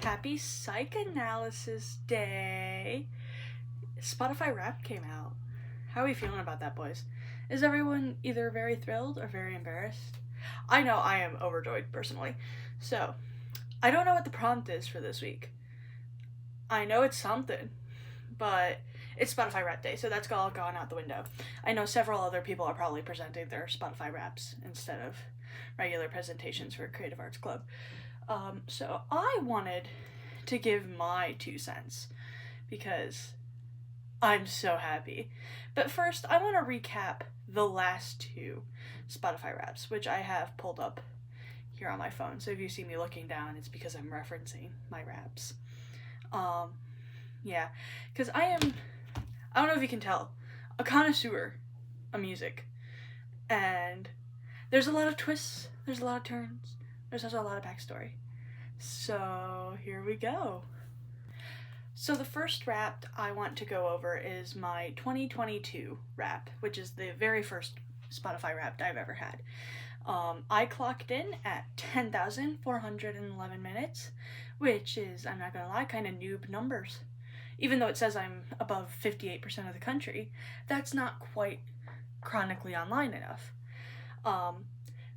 Happy Psychanalysis Day! Spotify Wrapped came out. How are we feeling about that, boys? Is everyone either very thrilled or very embarrassed? I know I am overjoyed, personally. So, I don't know what the prompt is for this week. I know it's something, but it's Spotify Wrapped Day, so that's all gone out the window. I know several other people are probably presenting their Spotify Wraps instead of regular presentations for Creative Arts Club. So I wanted to give my 2 cents because I'm so happy. But first, I want to recap the last two Spotify Wraps, which I have pulled up here on my phone. So if you see me looking down, it's because I'm referencing my Wraps. Yeah, because I don't know if you can tell, a connoisseur of music. And there's a lot of twists, there's a lot of turns, there's also a lot of backstory. So here we go. So the first wrap I want to go over is my 2022 wrap, which is the very first Spotify wrap I've ever had. I clocked in at 10,411 minutes, which is, I'm not gonna lie, kind of noob numbers. Even though it says I'm above 58% of the country, that's not quite chronically online enough.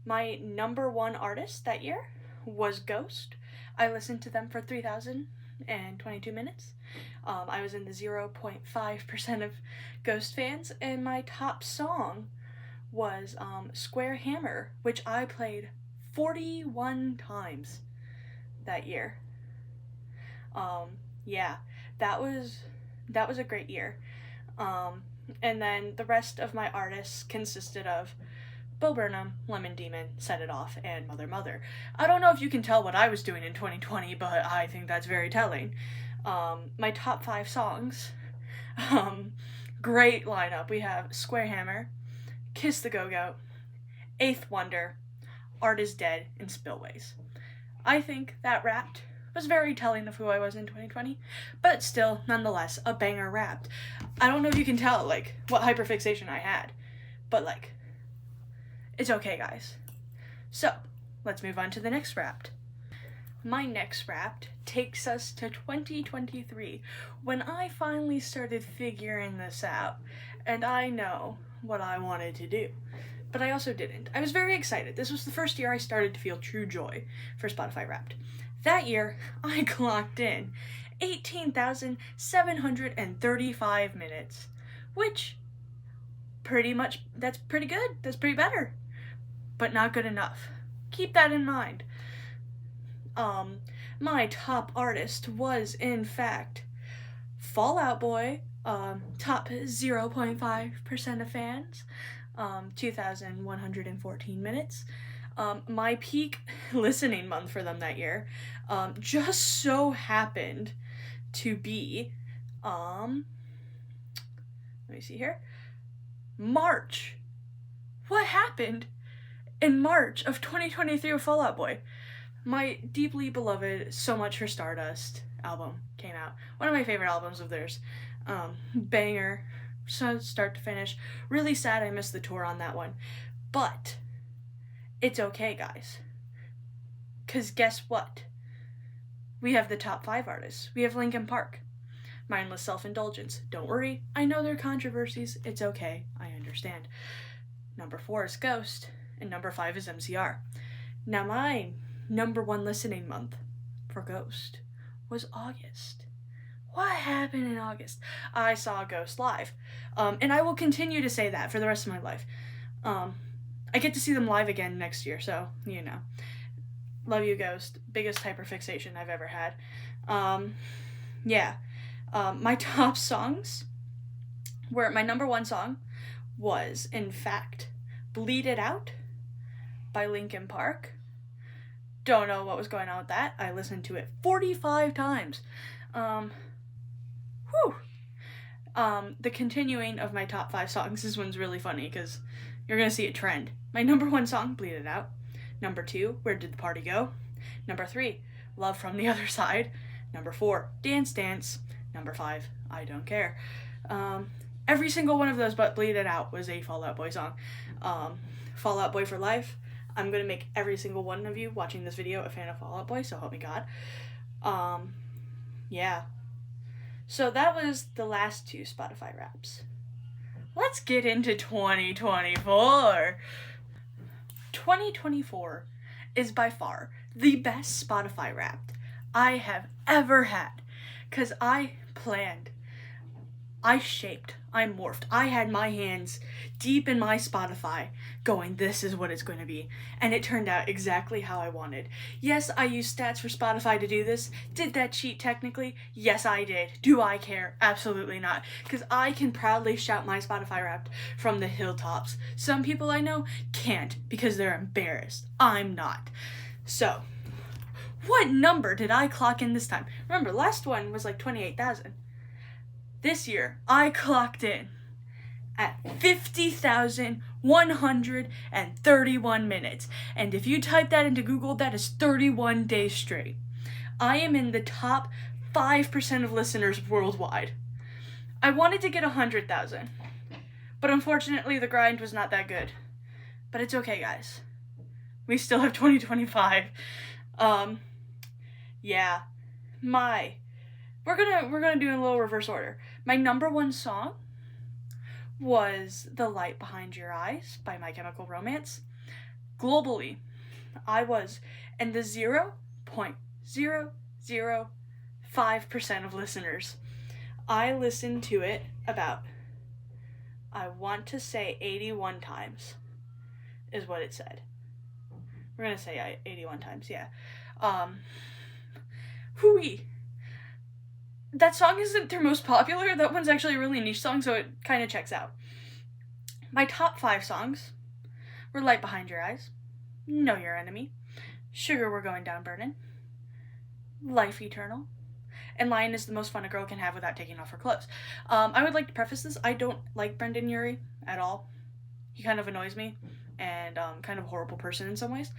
My number one artist that year was Ghost. I listened to them for 3,022 minutes. I was in the 0.5% of Ghost fans, and my top song was Square Hammer, which I played 41 times that year. Yeah, that was a great year. And then the rest of my artists consisted of Bo Burnham, Lemon Demon, Set It Off, and Mother Mother. I don't know if you can tell what I was doing in 2020, but I think that's very telling. My top 5 songs. Great lineup. We have Square Hammer, Kiss the Go-Goat, Eighth Wonder, Art is Dead, and Spillways. I think that wrapped was very telling of who I was in 2020, but still, nonetheless, a banger wrapped. I don't know if you can tell, what hyperfixation I had, but, it's okay, guys. So, let's move on to the next wrapped. My next wrapped takes us to 2023, when I finally started figuring this out, and I know what I wanted to do. But I also didn't. I was very excited. This was the first year I started to feel true joy for Spotify Wrapped. That year, I clocked in 18,735 minutes, which that's pretty good. That's pretty better. But not good enough. Keep that in mind. My top artist was, in fact, Fall Out Boy, top 0.5% of fans, 2,114 minutes. My peak listening month for them that year just so happened to be, let me see here, March. What happened in March of 2023 with Fall Out Boy? My deeply beloved So Much for Stardust album came out. One of my favorite albums of theirs. Banger, start to finish. Really sad I missed the tour on that one. But it's okay, guys. Because guess what? We have the top 5 artists. We have Linkin Park. Mindless Self-Indulgence. Don't worry, I know there are controversies. It's okay, I understand. Number 4 is Ghost, and number 5 is MCR. Now my number 1 listening month for Ghost was August. What happened in August? I saw Ghost live, and I will continue to say that for the rest of my life. I get to see them live again next year, so, Love you, Ghost. Biggest hyperfixation I've ever had. My top songs were, my number 1 song was, in fact, Bleed It Out by Linkin Park. Don't know what was going on with that. I listened to it 45 times. The continuing of my top 5 songs, this one's really funny because you're going to see a trend. My number 1 song, Bleed It Out. Number 2, Where Did the Party Go? Number 3, Love from the Other Side. Number 4, Dance Dance. Number 5, I Don't Care. Every single one of those but Bleed It Out was a Fall Out Boy song. Fall Out Boy for life. I'm going to make every single one of you watching this video a fan of Fall Out Boy, so help me God. Um, yeah. So that was the last two Spotify Wraps. Let's get into 2024. 2024 is by far the best Spotify Wrapped I have ever had. Because I planned, I shaped, I morphed. I had my hands deep in my Spotify going, this is what it's going to be. And it turned out exactly how I wanted. Yes, I used stats for Spotify to do this. Did that cheat technically? Yes, I did. Do I care? Absolutely not. Because I can proudly shout my Spotify Wrapped from the hilltops. Some people I know can't because they're embarrassed. I'm not. So, what number did I clock in this time? Remember, last one was like 28,000. This year, I clocked in at 50,131 minutes. And if you type that into Google, that is 31 days straight. I am in the top 5% of listeners worldwide. I wanted to get 100,000, but unfortunately the grind was not that good. But it's okay, guys. We still have 2025. Yeah. We're gonna do in a little reverse order. My number one song was The Light Behind Your Eyes by My Chemical Romance. Globally, I was in the 0.005% of listeners. I listened to it about, I want to say 81 times is what it said. We're gonna say 81 times, yeah. Hooey. That song isn't their most popular. That one's actually a really niche song, so it kind of checks out. My top 5 songs were Light Behind Your Eyes, Know Your Enemy, Sugar We're Going Down Burnin', Life Eternal, and Lion is the most fun a girl can have without taking off her clothes. I would like to preface this. I don't like Brendan Urie at all. He kind of annoys me, and kind of a horrible person in some ways.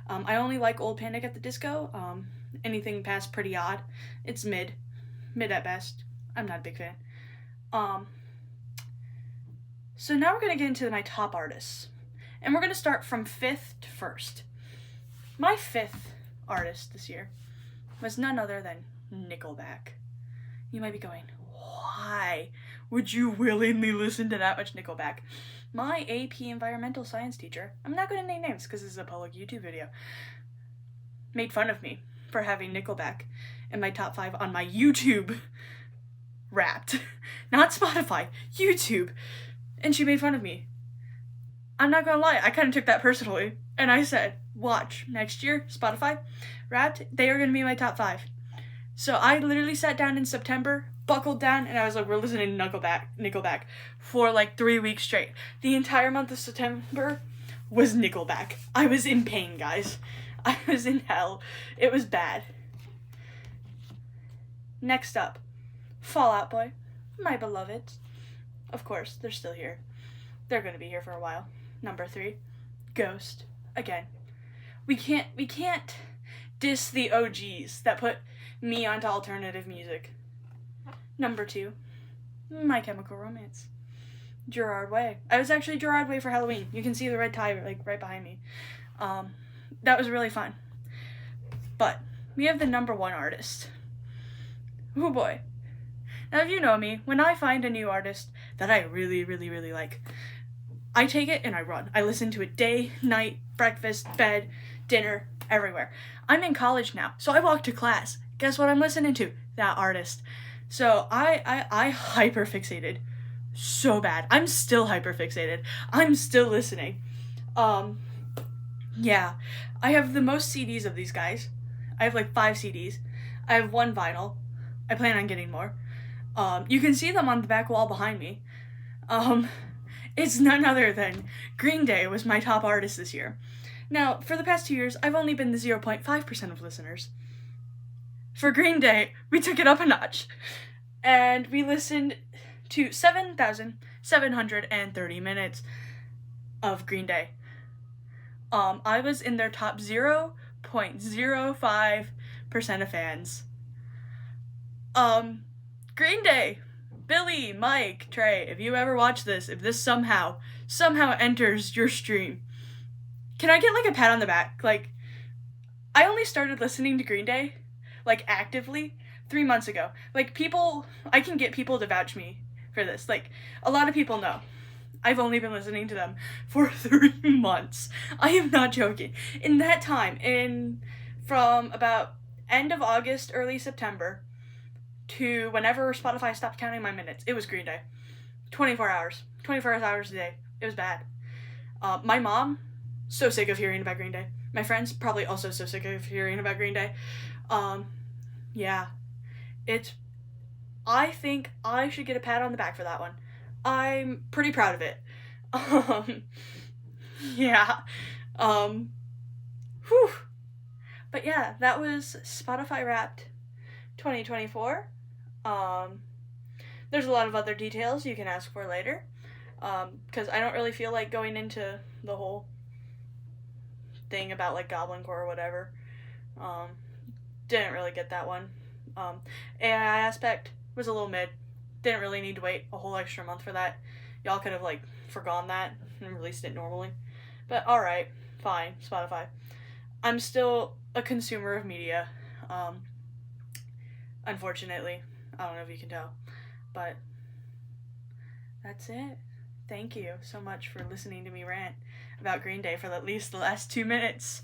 I only like Old Panic at the Disco. Anything past Pretty Odd, it's mid at best. I'm not a big fan. So now we're going to get into my top artists. And we're going to start from 5th to 1st. My 5th artist this year was none other than Nickelback. You might be going, why would you willingly listen to that much Nickelback? My AP Environmental Science teacher, I'm not going to name names because this is a public YouTube video, made fun of me for having Nickelback in my top 5 on my YouTube Wrapped. Not Spotify, YouTube. And she made fun of me. I'm not gonna lie, I kind of took that personally. And I said, watch, next year, Spotify Wrapped, they are gonna be in my top 5. So I literally sat down in September, buckled down, and I was like, we're listening to Nickelback for like 3 weeks straight. The entire month of September was Nickelback. I was in pain, guys. I was in hell. It was bad. Next up, Fall Out Boy, my beloveds. Of course, they're still here. They're going to be here for a while. Number 3, Ghost. Again, we can't diss the OGs that put me onto alternative music. Number 2, My Chemical Romance. Gerard Way. I was actually Gerard Way for Halloween. You can see the red tie like right behind me. That was really fun. But we have the number 1 artist. Oh boy. Now if you know me, when I find a new artist that I really, really, really like, I take it and I run. I listen to it day, night, breakfast, bed, dinner, everywhere. I'm in college now, so I walk to class. Guess what I'm listening to? That artist. So I hyperfixated so bad. I'm still hyperfixated. I'm still listening. Yeah. I have the most CDs of these guys. I have like 5 CDs. I have 1 vinyl. I plan on getting more. You can see them on the back wall behind me. It's none other than Green Day was my top artist this year. Now, for the past 2 years, I've only been the 0.5% of listeners. For Green Day, we took it up a notch. And we listened to 7,730 minutes of Green Day. I was in their top 0.05% of fans. Green Day, Billy, Mike, Trey, if you ever watch this, if this somehow enters your stream, can I get like a pat on the back? Like, I only started listening to Green Day like actively 3 months ago. Like people, I can get people to vouch me for this. Like a lot of people know. I've only been listening to them for 3 months. I am not joking. In that time, from about end of August, early September, to whenever Spotify stopped counting my minutes, it was Green Day. 24 hours. 24 hours a day. It was bad. My mom, so sick of hearing about Green Day. My friends, probably also so sick of hearing about Green Day. Yeah. I think I should get a pat on the back for that one. I'm pretty proud of it. Um, yeah. Um, whew. But yeah, that was Spotify Wrapped 2024. There's a lot of other details you can ask for later. Because I don't really feel like going into the whole thing about like Goblin Core or whatever. Didn't really get that one. AI aspect was a little mid. Didn't really need to wait a whole extra month for that. Y'all could have like forgone that and released it normally. But alright, fine, Spotify. I'm still a consumer of media. Unfortunately. I don't know if you can tell. But that's it. Thank you so much for listening to me rant about Green Day for at least the last 2 minutes.